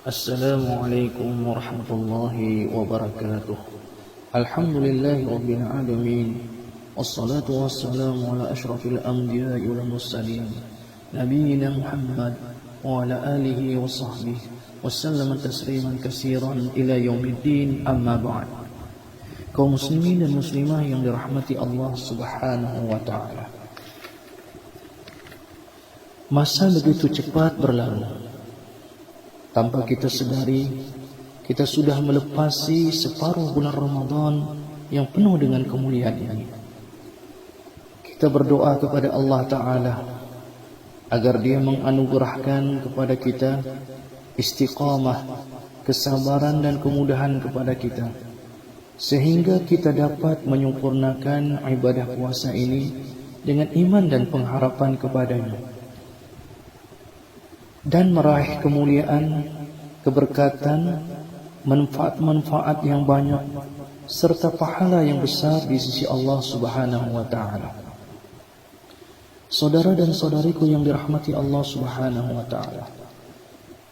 Assalamualaikum warahmatullahi wabarakatuh. Alhamdulillahi rabbil alamin. Wassalatu wassalamu ala ashrafil anbiya'i wal mursalin Nabiyyina Muhammad wa ala alihi wa sahbihi wasallama tasliman katsiran ila yaumiddin, amma ba'd. Kaum muslimin dan muslimah yang dirahmati Allah Subhanahu wa ta'ala, masa begitu cepat berlalu. Tanpa kita sadari, kita sudah melepasi separuh bulan Ramadan yang penuh dengan kemuliaan ini. Kita berdoa kepada Allah Ta'ala agar Dia menganugerahkan kepada kita istiqamah, kesabaran dan kemudahan kepada kita, sehingga kita dapat menyempurnakan ibadah puasa ini dengan iman dan pengharapan kepadanya, dan meraih kemuliaan, keberkatan, manfaat-manfaat yang banyak, serta pahala yang besar di sisi Allah Subhanahu wa ta'ala. Saudara dan saudariku yang dirahmati Allah Subhanahu wa ta'ala,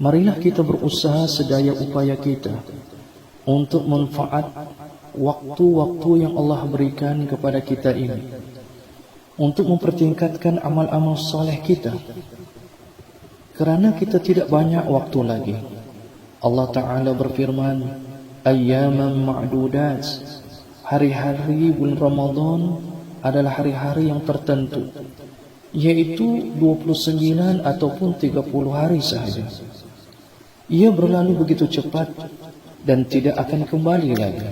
marilah kita berusaha sedaya upaya kita untuk manfaat waktu-waktu yang Allah berikan kepada kita ini, untuk mempertingkatkan amal-amal soleh kita. Kerana kita tidak banyak waktu lagi. Allah Ta'ala berfirman, ayyaman ma'dudat, hari-hari bulan Ramadan adalah hari-hari yang tertentu, yaitu 29 ataupun 30 hari sahaja. Ia berlalu begitu cepat dan tidak akan kembali lagi.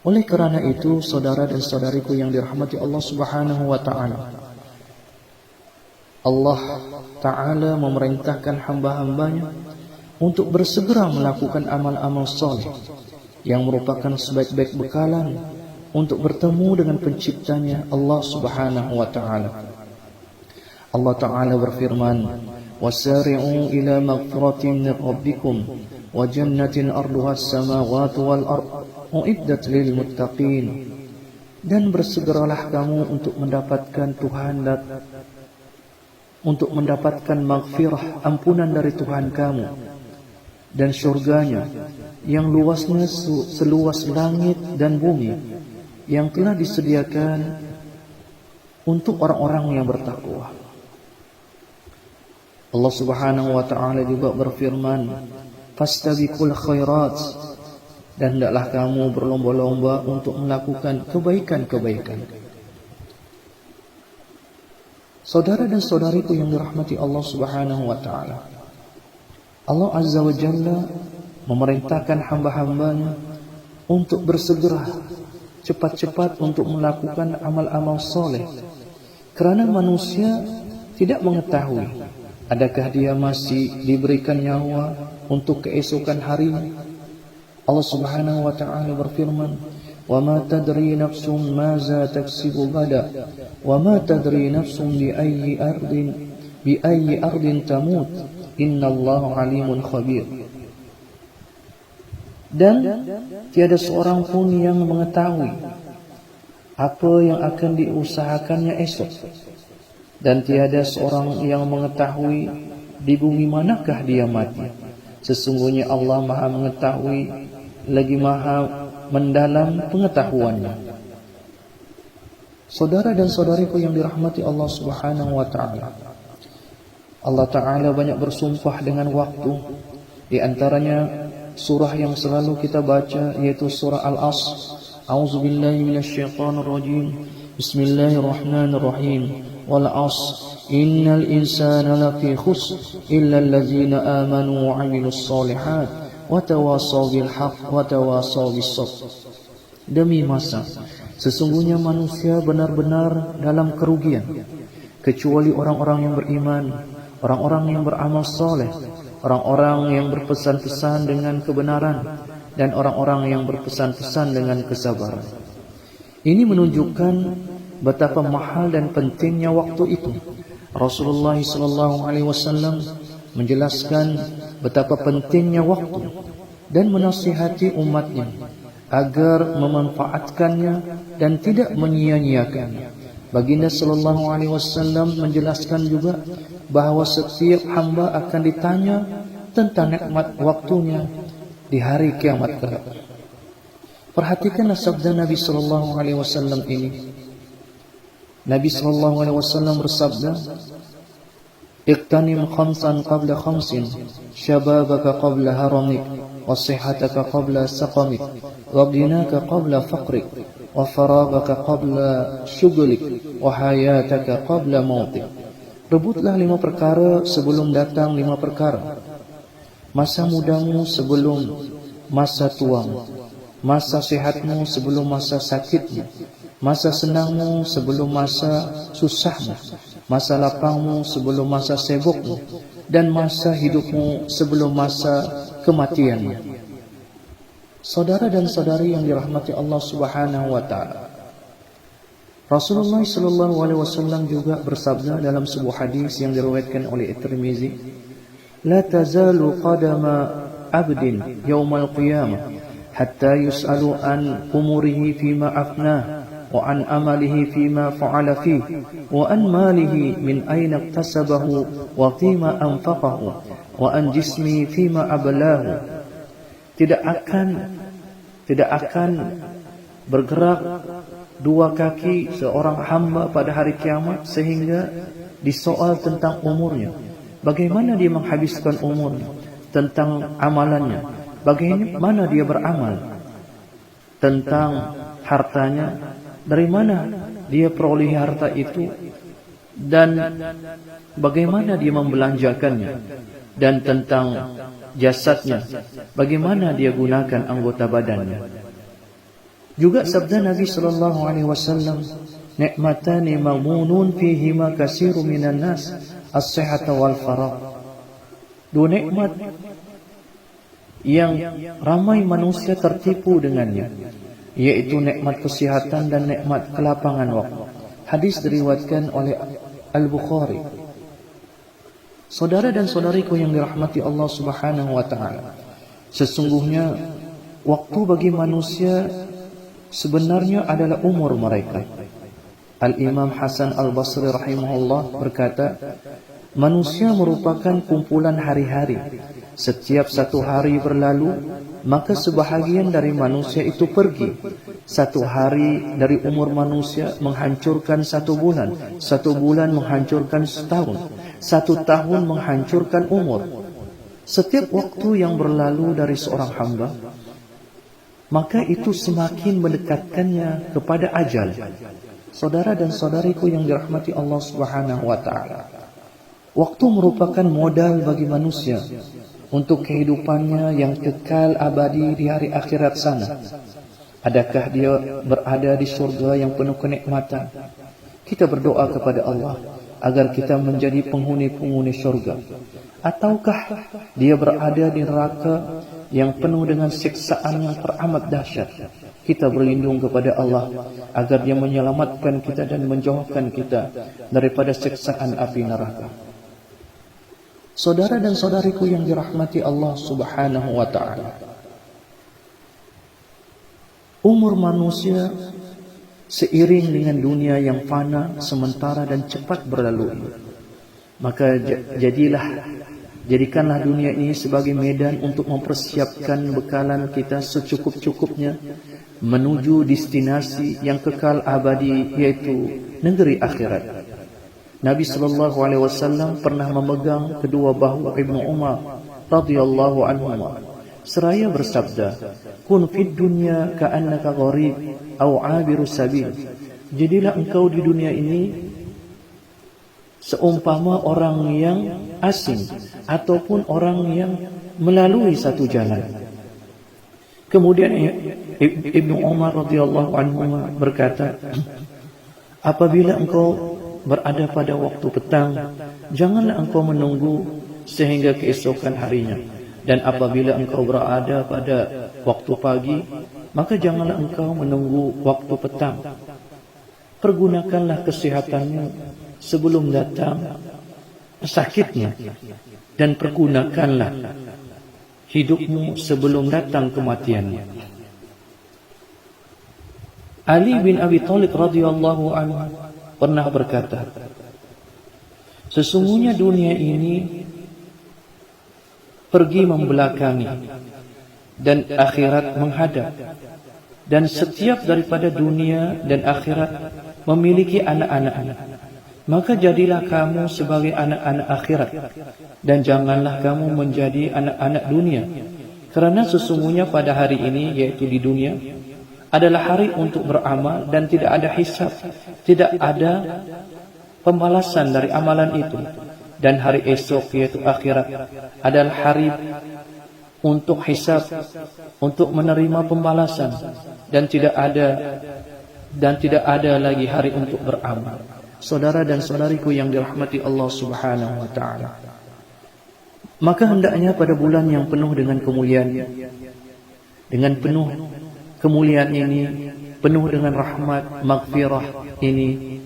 Oleh kerana itu, saudara dan saudariku yang dirahmati Allah Subhanahu wa ta'ala, Allah Ta'ala memerintahkan hamba-hambanya untuk bersegera melakukan amal-amal soleh yang merupakan sebaik-baik bekalan untuk bertemu dengan penciptanya, Allah Subhanahu wa ta'ala. Allah Ta'ala berfirman, wasari'u ila maghfiratin min rabbikum wa jannatin arduha as-samawati wal ard uiddat lil muttaqin. Dan bersegeralah kamu untuk mendapatkan maghfirah, ampunan dari Tuhan kamu, dan syurganya yang luasnya seluas langit dan bumi, yang telah disediakan untuk orang-orang yang bertakwa. Allah Subhanahu wa ta'ala juga berfirman, fastabiqul khairat, dan hendaklah kamu berlomba-lomba untuk melakukan kebaikan-kebaikan. Saudara dan saudariku yang dirahmati Allah Subhanahu wa ta'ala, Allah Azza wa Jalla memerintahkan hamba-hambanya untuk bersegera cepat-cepat untuk melakukan amal-amal soleh, kerana manusia tidak mengetahui adakah dia masih diberikan nyawa untuk keesokan harinya. Allah Subhanahu wa ta'ala berfirman, وَمَا تَدْرِي نَفْسٌ مَاذَا تَكْسِبُ غَدًا وَمَا تَدْرِي نَفْسٌ بِأَيِّ أَرْضٍ تَمُوتُ إِنَّ اللَّهَ عَلِيمٌ خَبِيرٌ. Dan tiada seorang pun yang mengetahui apa yang akan diusahakannya esok, dan tiada seorang yang mengetahui di bumi manakah dia mati. Sesungguhnya Allah Maha mengetahui lagi Maha mendalam pengetahuannya. Saudara dan saudariku yang dirahmati Allah Subhanahu wa ta'ala, Allah Ta'ala banyak bersumpah dengan waktu. Di antaranya surah yang selalu kita baca, yaitu surah Al-Asr. A'udzubillahi minasyaitonirrajim. Bismillahirrahmanirrahim. Wal 'asr innal insana lafi khusr illa allazina amanu wa 'amilus shalihat watawasaw bil haqq watawasaw bis sabr. Demi masa, sesungguhnya manusia benar-benar dalam kerugian, kecuali orang-orang yang beriman, orang-orang yang beramal soleh, orang-orang yang berpesan-pesan dengan kebenaran, dan orang-orang yang berpesan-pesan dengan kesabaran. Ini menunjukkan betapa mahal dan pentingnya waktu itu. Rasulullah SAW menjelaskan betapa pentingnya waktu dan menasihati umatnya agar memanfaatkannya dan tidak menyia-nyiakannya. Baginda sallallahu alaihi wasallam menjelaskan juga bahawa setiap hamba akan ditanya tentang nikmat waktunya di hari kiamat kelak. Perhatikanlah sabda Nabi sallallahu alaihi wasallam ini. Nabi sallallahu alaihi wasallam bersabda, "Iqtanim khamsan qabla khamsin, syababaka qabla haramik, wa sihhataka qabla saqamik, wa ghinaka qabla faqrik, wa faragaka qabla syughlik, wa hayataka qabla mautik." Rebutlah 5 perkara sebelum datang 5 perkara. Masa mudamu sebelum masa tuamu, masa sehatmu sebelum masa sakitmu, masa senangmu sebelum masa susahmu, masa lapangmu sebelum masa sibukmu, dan masa hidupmu sebelum masa kematianmu. Saudara dan saudari yang dirahmati Allah Subhanahu wa taala, Rasulullah sallallahu alaihi wasallam juga bersabda dalam sebuah hadis yang diriwayatkan oleh At-Tirmizi, "La tazalu qadama 'abdin yaumal qiyamah hatta yus'alu an umurihi fima afnah wa an amalihi fima fa'ala fihi wa an malihi min aina iktasabahu wa fima anfaqahu wa an jismihi fima ablahu." Tidak akan bergerak 2 kaki seorang hamba pada hari kiamat sehingga disoal tentang umurnya, bagaimana dia menghabiskan umurnya, tentang amalannya, bagaimana dia beramal, tentang hartanya, dari mana dia peroleh harta itu, dan bagaimana dia membelanjakannya, dan tentang jasadnya, bagaimana dia gunakan anggota badannya. Juga sabda Nabi sallallahu alaihi wasallam, "Nikmatani maghmunun fihima katsirun minan nas, as-sihhatu wal faragh." 2 nikmat yang ramai manusia tertipu dengannya, yaitu nikmat kesehatan dan nikmat kelapangan waktu. Hadis diriwayatkan oleh Al-Bukhari. Saudara dan saudariku yang dirahmati Allah Subhanahu wa taala, sesungguhnya waktu bagi manusia sebenarnya adalah umur mereka. Al-Imam Hasan Al-Basri rahimahullah berkata, manusia merupakan kumpulan hari-hari. Setiap 1 hari berlalu, maka sebahagian dari manusia itu pergi. 1 hari dari umur manusia menghancurkan 1 bulan, 1 bulan menghancurkan setahun, 1 tahun menghancurkan umur. Setiap waktu yang berlalu dari seorang hamba, maka itu semakin mendekatkannya kepada ajal. Saudara dan saudariku yang dirahmati Allah Subhanahu wa taala, waktu merupakan modal bagi manusia untuk kehidupannya yang kekal abadi di hari akhirat sana. Adakah dia berada di surga yang penuh kenikmatan? Kita berdoa kepada Allah agar kita menjadi penghuni-penghuni surga. Ataukah dia berada di neraka yang penuh dengan siksaan yang teramat dahsyat? Kita berlindung kepada Allah agar dia menyelamatkan kita dan menjauhkan kita daripada siksaan api neraka. Saudara dan saudariku yang dirahmati Allah Subhanahu wa taala, umur manusia seiring dengan dunia yang fana, sementara dan cepat berlalu. Maka jadikanlah dunia ini sebagai medan untuk mempersiapkan bekalan kita secukup-cukupnya menuju destinasi yang kekal abadi, yaitu negeri akhirat. Nabi sallallahu alaihi wasallam pernah memegang kedua bahu Ibnu Umar radhiyallahu anhu seraya bersabda, "Kun fid dunya ka'annaka gharib aw 'abiru sabil." Jadilah engkau di dunia ini seumpama orang yang asing ataupun orang yang melalui satu jalan. Kemudian Ibnu Umar radhiyallahu anhu berkata, apabila engkau berada pada waktu petang, janganlah engkau menunggu sehingga keesokan harinya. Dan apabila engkau berada pada waktu pagi, maka janganlah engkau menunggu waktu petang. Pergunakanlah kesehatanmu sebelum datang sakitnya, dan pergunakanlah hidupmu sebelum datang kematiannya. Ali bin Abi Thalib radhiyallahu anhu pernah berkata, sesungguhnya dunia ini pergi membelakangi dan akhirat menghadap. Dan setiap daripada dunia dan akhirat memiliki anak-anak. Maka jadilah kamu sebagai anak-anak akhirat, dan janganlah kamu menjadi anak-anak dunia. Kerana sesungguhnya pada hari ini, yaitu di dunia, adalah hari untuk beramal dan tidak ada hisab, tidak ada pembalasan dari amalan itu. Dan hari esok, yaitu akhirat, adalah hari untuk hisab, untuk menerima pembalasan, dan tidak ada lagi hari untuk beramal. Saudara dan saudariku yang dirahmati Allah Subhanahu wa taala, maka hendaknya pada bulan yang penuh dengan kemuliaan, dengan penuh kemuliaan ini, penuh dengan rahmat, maghfirah ini,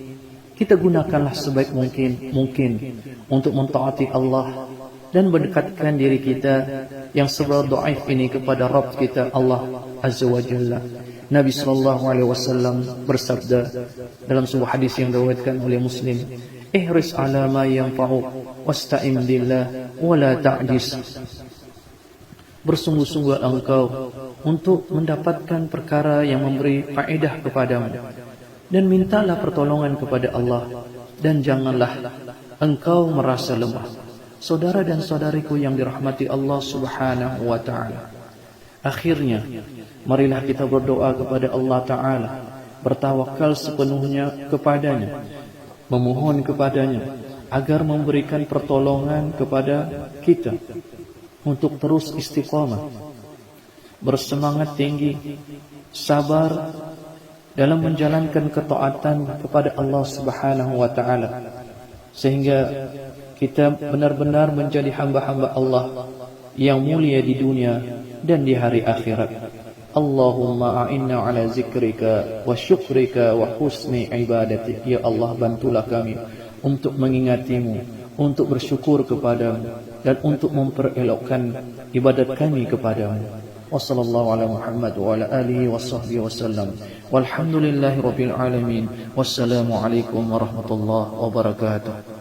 kita gunakanlah sebaik mungkin untuk mentaati Allah dan mendekatkan diri kita yang serba dhaif ini kepada Rabb kita Allah Azza wa Jalla. Nabi SAW bersabda dalam sebuah hadis yang diriwayatkan oleh Muslim, ihris ala ma yanfa'uk wasta'in billah wa la ta'jis. Bersungguh-sungguh engkau untuk mendapatkan perkara yang memberi faedah kepadamu, dan mintalah pertolongan kepada Allah, dan janganlah engkau merasa lemah. Saudara dan saudariku yang dirahmati Allah Subhanahu wa taala, akhirnya marilah kita berdoa kepada Allah Ta'ala, bertawakal sepenuhnya kepadanya, memohon kepadanya agar memberikan pertolongan kepada kita untuk terus istiqamah, bersemangat tinggi, sabar dalam menjalankan ketaatan kepada Allah Subhanahu wa Ta'ala, sehingga kita benar-benar menjadi hamba-hamba Allah yang mulia di dunia dan di hari akhirat. Allahumma a'inna ala zikrika wa syukrika wa husni ibadatik. Ya Allah, bantulah kami untuk mengingatimu, untuk bersyukur kepadamu, dan untuk memperelokkan ibadat kami kepadamu. Wa sallallahu ala Muhammad wa ala alihi wa sahbihi wa sallam. Walhamdulillahi rabbil alamin. Wassalamu alaikum warahmatullahi wabarakatuh.